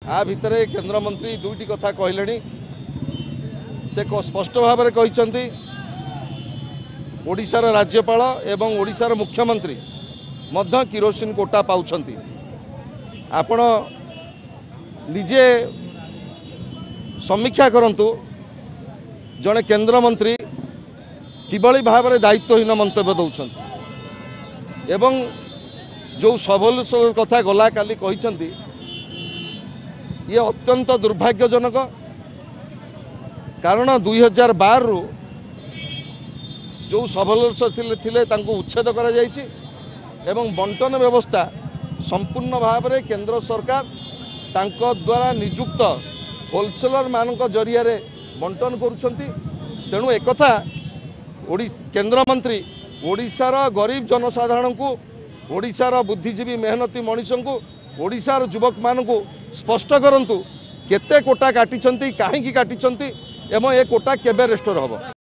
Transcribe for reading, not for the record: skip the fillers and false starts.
आ भितरे केंद्र मंत्री दुईटी कथा कहले से स्पष्ट भाव में कहते ओडिशार राज्यपाल एवं ओडिशार मुख्यमंत्री मध्य किरोसिन कोटा पाउछंती। आपण निजे समीक्षा करंतु जड़े केंद्र मंत्री किभली भाव में दायित्वहीन मंतव्य दौरान एवं जो सबल कथा गला काली कहते ये अत्यंत दुर्भाग्यजनक। कारण 2012 रु जो सबलर्ष थिले उच्छेद करा जायछि एवं बंटन व्यवस्था संपूर्ण भाव में केंद्र सरकार तांको द्वारा नियुक्त होलसेलर मानक जरिया रे बंटन करुछंती। तेणु एकथा केंद्र मंत्री ओडिशार गरीब जनसाधारण को ओडिशार बुद्धिजीवी मेहनती मनीष को ओडिशार युवक मानक स्पष्ट करंतु केते कोटा काटिछंती काहेकि काटिछंती एवं ए कोटा केबे रेस्टोर हबो।